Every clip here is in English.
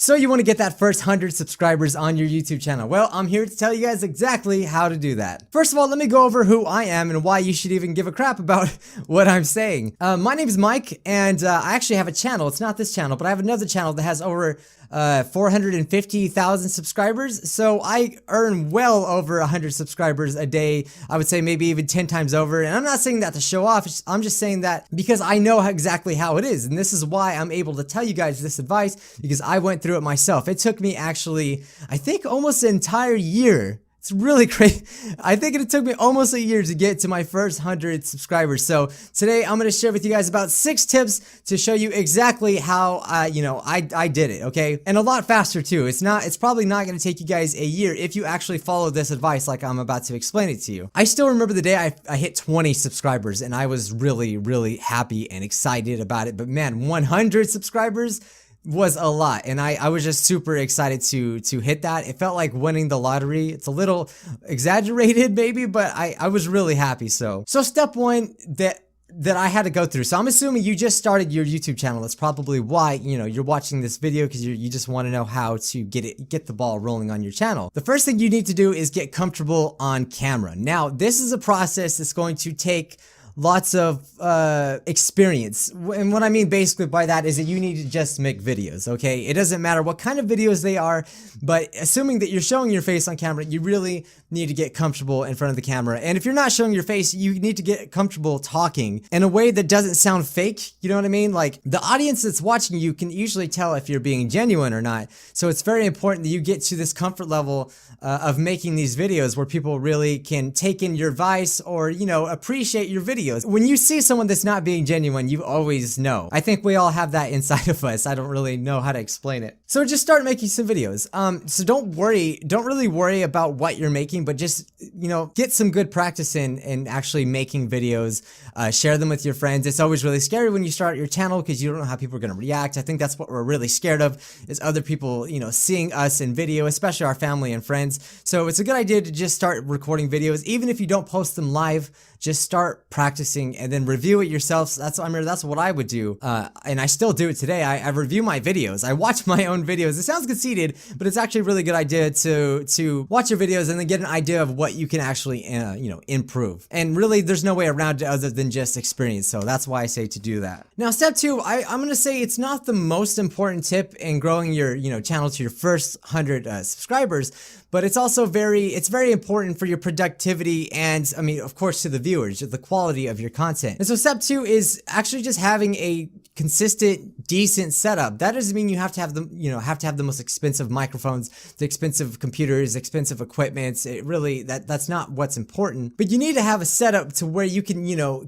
So you want to get that first 100 subscribers on your YouTube channel? Well, I'm here to tell you guys exactly how to do that. First of all, let me go over who I am and why you should even give a crap about what I'm saying. My name is Mike, and I actually have a channel. It's not this channel, but I have another channel that has over 450,000 subscribers. So I earn well over 100 subscribers a day. I would say maybe even 10 times over. And I'm not saying that to show off. I'm just saying that because I know exactly how it is. And this is why I'm able to tell you guys this advice, because I went through it myself. It took me actually, I think almost an entire year. It's really crazy. I think it took me almost a year to get to my first 100 subscribers. So today I'm going to share with you guys about 6 tips to show you exactly how I did it, okay? And a lot faster too. It's probably not going to take you guys a year if you actually follow this advice like I'm about to explain it to you. I still remember the day I hit 20 subscribers and I was really happy and excited about it. But man, 100 subscribers was a lot, and I was just super excited to hit that. It felt like winning the lottery. It's a little exaggerated maybe, but I was really happy. So step one that I had to go through. So I'm assuming you just started your YouTube channel. That's probably why, you're watching this video, because you just want to know how to get the ball rolling on your channel. The first thing you need to do is get comfortable on camera. Now, this is a process that's going to take lots of experience. And what I mean basically by that is that you need to just make videos, okay? It doesn't matter what kind of videos they are, but assuming that you're showing your face on camera, you really need to get comfortable in front of the camera. And if you're not showing your face, you need to get comfortable talking in a way that doesn't sound fake, you know what I mean? Like, the audience that's watching you can usually tell if you're being genuine or not. So it's very important that you get to this comfort level of making these videos where people really can take in your advice or, appreciate your videos. When you see someone that's not being genuine, you always know. I think we all have that inside of us. I don't really know how to explain it. So just start making some videos. So don't really worry about what you're making, but just, get some good practice in actually making videos. Share them with your friends. It's always really scary when you start your channel because you don't know how people are going to react. I think that's what we're really scared of, is other people, seeing us in video, especially our family and friends. So it's a good idea to just start recording videos, even if you don't post them live. Just start practicing and then review it yourself. So that's what I would do. And I still do it today. I review my videos. I watch my own videos. It sounds conceited, but it's actually a really good idea to watch your videos and then get an idea of what you can actually, improve. And really, there's no way around it other than just experience. So that's why I say to do that. Now, step 2, I'm going to say it's not the most important tip in growing your, channel to your first 100 subscribers, but it's also very important for your productivity and, of course, to the viewers, the quality of your content. And so step 2 is actually just having a consistent, decent setup. That doesn't mean you have to have the most expensive microphones, the expensive computers, expensive equipment. It really, that's not what's important. But you need to have a setup to where you can,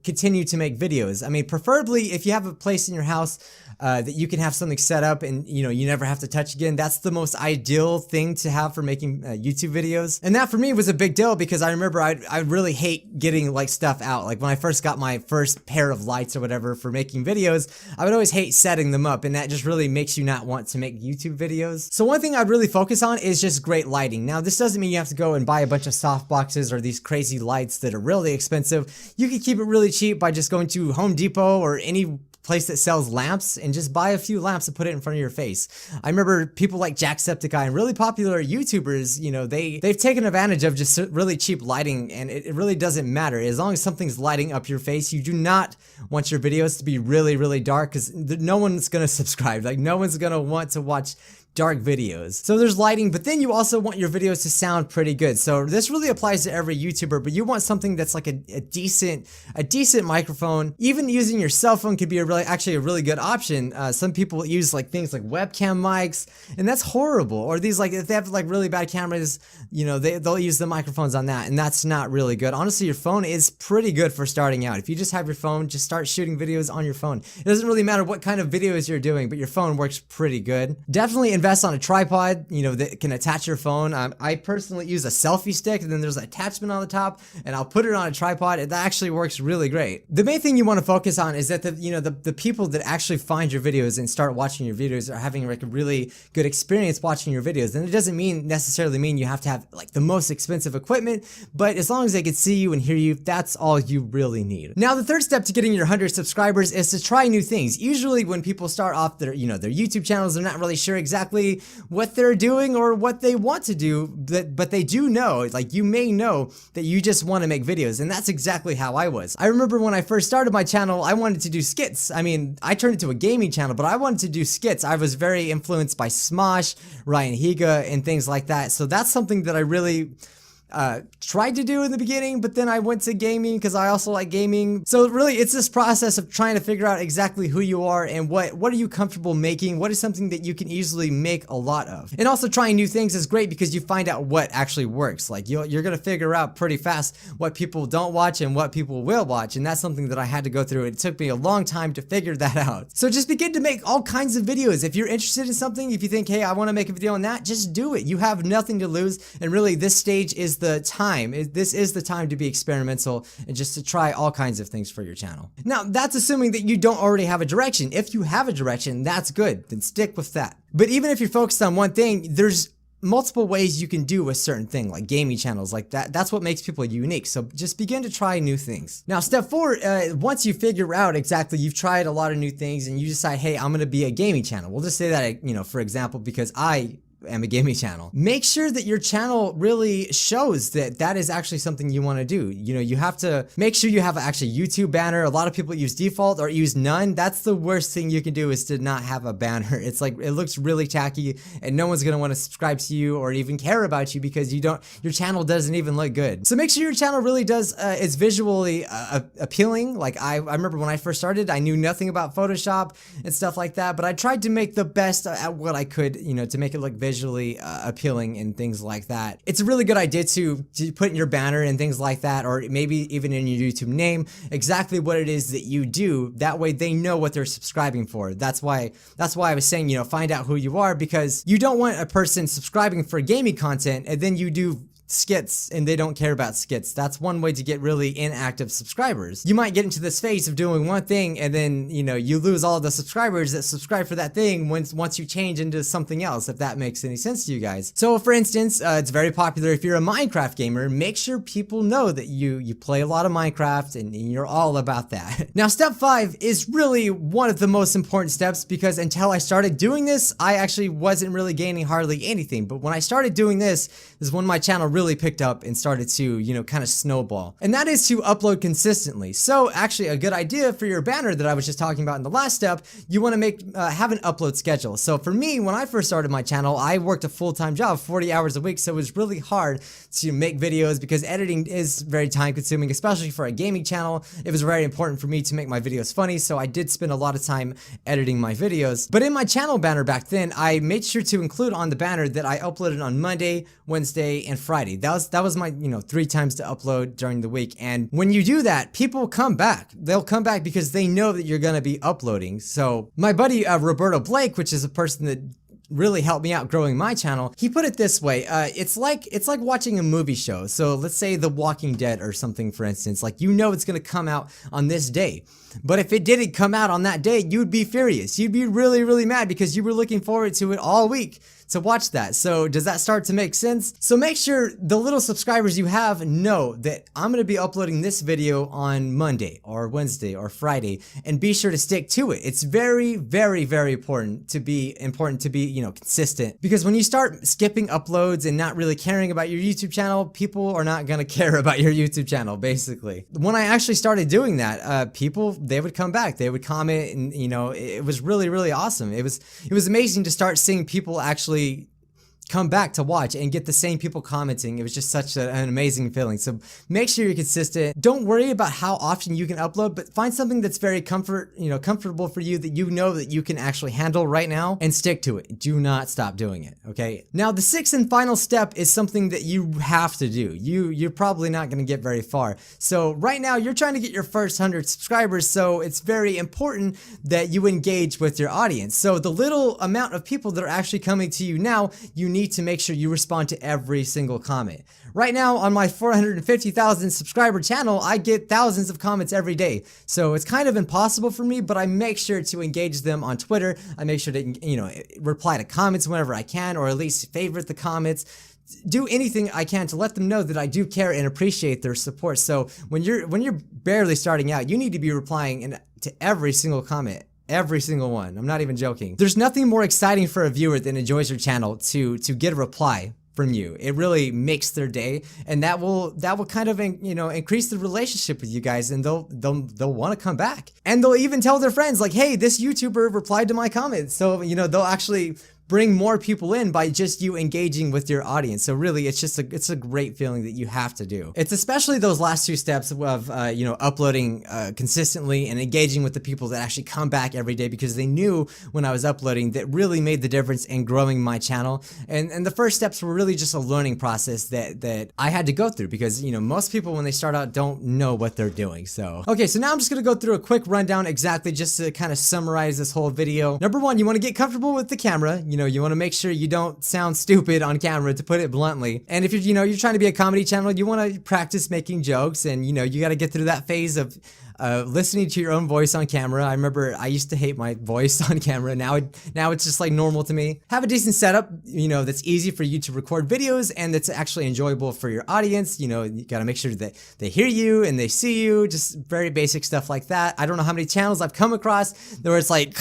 continue to make videos. Preferably if you have a place in your house that you can have something set up and you never have to touch again. That's the most ideal thing to have for making YouTube videos. And that for me was a big deal because I remember I really hate getting like stuff out. Like when I first got my first pair of lights or whatever for making videos, I would always hate setting them up, and that just really makes you not want to make YouTube videos. So one thing I'd really focus on is just great lighting. Now, this doesn't mean you have to go and buy a bunch of soft boxes or these crazy lights that are really expensive. You can keep it really cheap by just going to Home Depot or any place that sells lamps and just buy a few lamps and put it in front of your face. I remember people like Jacksepticeye and really popular YouTubers, they've taken advantage of just really cheap lighting, and it really doesn't matter. As long as something's lighting up your face, you do not want your videos to be really dark, because no one's gonna subscribe. Like, no one's gonna want to watch dark videos. So there's lighting, but then you also want your videos to sound pretty good. So this really applies to every YouTuber, but you want something that's like a decent microphone. Even using your cell phone could be actually a really good option. Some people use like things like webcam mics, and that's horrible. Or these, like, if they have like really bad cameras, they'll use the microphones on that, and that's not really good. Honestly, your phone is pretty good for starting out. If you just have your phone, just start shooting videos on your phone. It doesn't really matter what kind of videos you're doing, but your phone works pretty good. Definitely invest on a tripod, that can attach your phone. I personally use a selfie stick, and then there's an attachment on the top, and I'll put it on a tripod, and that actually works really great. The main thing you want to focus on is that the people that actually find your videos and start watching your videos are having like a really good experience watching your videos. And it doesn't necessarily mean you have to have like the most expensive equipment, but as long as they can see you and hear you, that's all you really need. Now, the third step to getting your 100 subscribers is to try new things. Usually when people start off their YouTube channels, they're not really sure exactly exactly what they're doing or what they want to do, but they do know, like you may know that you just want to make videos, and that's exactly how I was. I remember when I first started my channel, I wanted to do skits. I mean, I turned into a gaming channel, but I wanted to do skits. I was very influenced by Smosh, Ryan Higa, and things like that. So that's something that I really tried to do in the beginning, but then I went to gaming because I also like gaming. So really, it's this process of trying to figure out exactly who you are and what are you comfortable making, what is something that you can easily make a lot of. And also trying new things is great because you find out what actually works. Like you're gonna figure out pretty fast what people don't watch and what people will watch, and that's something that I had to go through. It took me a long time to figure that out. So just begin to make all kinds of videos. If you're interested in something, if you think, hey, I want to make a video on that, just do it. You have nothing to lose, and really this stage is the time. This is the time to be experimental and just to try all kinds of things for your channel. Now, that's assuming that you don't already have a direction. If you have a direction, that's good. Then stick with that. But even if you're focused on one thing, there's multiple ways you can do a certain thing, like gaming channels like that. That's what makes people unique. So just begin to try new things. Now, step 4, once you figure out exactly, you've tried a lot of new things and you decide, hey, I'm going to be a gaming channel. We'll just say that, for example, because I am a gaming channel. Make sure that your channel really shows that that is actually something you want to do. You have to make sure you have actually YouTube banner. A lot of people use default or use none. That's the worst thing you can do, is to not have a banner. It's like, it looks really tacky and no one's going to want to subscribe to you or even care about you because your channel doesn't even look good. So make sure your channel really is visually appealing. Like I remember when I first started, I knew nothing about Photoshop and stuff like that, but I tried to make the best at what I could, to make it look visually appealing and things like that. It's a really good idea to put in your banner and things like that, or maybe even in your YouTube name, exactly what it is that you do. That way they know what they're subscribing for. That's why I was saying, find out who you are, because you don't want a person subscribing for gaming content and then you do skits and they don't care about skits. That's one way to get really inactive subscribers. You might get into this phase of doing one thing and then you lose all the subscribers that subscribe for that thing once you change into something else, if that makes any sense to you guys. So for instance, it's very popular if you're a Minecraft gamer. Make sure people know that you play a lot of Minecraft and you're all about that. Now, step 5 is really one of the most important steps, because until I started doing this, I actually wasn't really gaining hardly anything. But when I started doing this is when my channel really picked up and started to, kind of snowball. And that is to upload consistently. So actually a good idea for your banner that I was just talking about in the last step, you want to have an upload schedule. So for me, when I first started my channel, I worked a full-time job, 40 hours a week. So it was really hard to make videos because editing is very time consuming, especially for a gaming channel. It was very important for me to make my videos funny. So I did spend a lot of time editing my videos. But in my channel banner back then, I made sure to include on the banner that I uploaded on Monday, Wednesday, and Friday. That was my 3 times to upload during the week. And when you do that, people come back. They'll come back because they know that you're gonna be uploading. So my buddy Roberto Blake, which is a person that really helped me out growing my channel, he put it this way: it's like watching a movie show. So let's say The Walking Dead or something, for instance. Like, it's gonna come out on this day, but if it didn't come out on that day, you'd be furious. You'd be really, really mad because you were looking forward to it all week to watch that. So does that start to make sense? So make sure the little subscribers you have know that I'm going to be uploading this video on Monday or Wednesday or Friday, and be sure to stick to it. It's very, very, very important to be consistent, because when you start skipping uploads and not really caring about your YouTube channel, people are not going to care about your YouTube channel, basically. When I actually started doing that, they would come back, they would comment, and it was really, really awesome. It was amazing to start seeing people actually come back to watch and get the same people commenting. It was just such an amazing feeling. So make sure you're consistent. Don't worry about how often you can upload, but find something that's very comfortable for you, that that you can actually handle right now, and stick to it. Do not stop doing it, okay? Now, the 6th and final step is something that you have to do. You're probably not going to get very far. So right now you're trying to get your first 100 subscribers, so it's very important that you engage with your audience. So the little amount of people that are actually coming to you now, you need to make sure you respond to every single comment. Right now on my 450,000 subscriber channel, I get thousands of comments every day. So it's kind of impossible for me, but I make sure to engage them on Twitter. I make sure to, reply to comments whenever I can, or at least favorite the comments. Do anything I can to let them know that I do care and appreciate their support. So when you're barely starting out, you need to be replying to every single comment Every single one. I'm not even joking. There's nothing more exciting for a viewer that enjoys your channel to get a reply from you. It really makes their day, and that will kind of increase the relationship with you guys, and they'll want to come back, and they'll even tell their friends like, hey, this YouTuber replied to my comment. So they'll actually bring more people in by just you engaging with your audience. So really, it's a great feeling that you have to do. It's especially those last two steps of uploading consistently and engaging with the people that actually come back every day, because they knew when I was uploading that really made the difference in growing my channel. And the first steps were really just a learning process that I had to go through, because most people when they start out don't know what they're doing. So okay, so now I'm just gonna go through a quick rundown exactly just to kind of summarize this whole video. Number one, you want to get comfortable with the camera. You want to make sure you don't sound stupid on camera, to put it bluntly. And if you're trying to be a comedy channel, you want to practice making jokes, and you got to get through that phase of listening to your own voice on camera. I remember I used to hate my voice on camera. Now it's just like normal to me. Have a decent setup, that's easy for you to record videos and that's actually enjoyable for your audience. You got to make sure that they hear you and they see you. Just very basic stuff like that. I don't know how many channels I've come across where it's like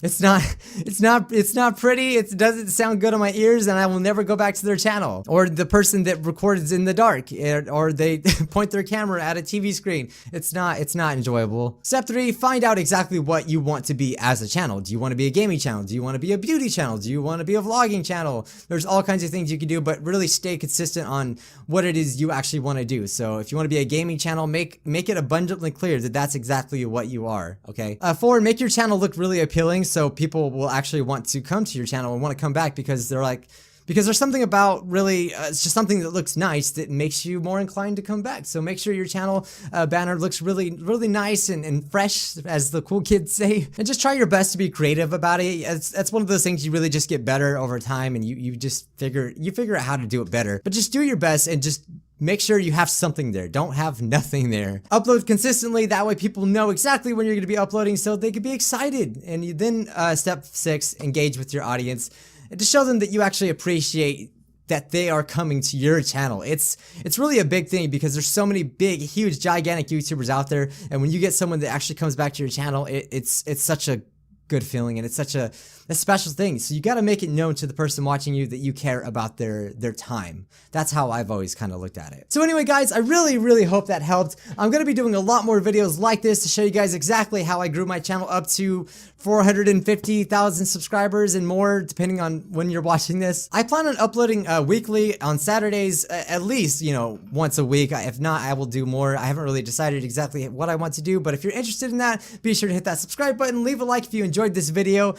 it's not pretty. It doesn't sound good on my ears, and I will never go back to their channel. Or the person that records in the dark, or they point their camera at a TV screen. It's not enjoyable. Step 3, find out exactly what you want to be as a channel. Do you want to be a gaming channel? Do you want to be a beauty channel? Do you want to be a vlogging channel? There's all kinds of things you can do, but really stay consistent on what it is you actually want to do. So if you want to be a gaming channel, make it abundantly clear that that's exactly what you are, okay? 4, make your channel look really appealing so people will actually want to come to your channel and want to come back, because there's something about really, it's just something that looks nice that makes you more inclined to come back. So make sure your channel banner looks really, really nice and fresh, as the cool kids say. And just try your best to be creative about it. That's one of those things you really just get better over time, and you just figure out how to do it better. But just do your best and just make sure you have something there. Don't have nothing there. Upload consistently. That way people know exactly when you're going to be uploading, so they can be excited. And then step 6, engage with your audience, and to show them that you actually appreciate that they are coming to your channel. It's really a big thing, because there's so many big, huge, gigantic YouTubers out there, and when you get someone that actually comes back to your channel, it's such a good feeling, and it's such a special thing. So you got to make it known to the person watching you that you care about their time. That's how I've always kind of looked at it. So anyway, guys, I really, really hope that helped. I'm going to be doing a lot more videos like this to show you guys exactly how I grew my channel up to 450,000 subscribers and more, depending on when you're watching this. I plan on uploading weekly on Saturdays, at least, once a week. If not, I will do more. I haven't really decided exactly what I want to do, but if you're interested in that, be sure to hit that subscribe button, leave a like if you enjoyed this video.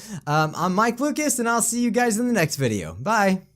I'm Mike Lucas, and I'll see you guys in the next video. Bye.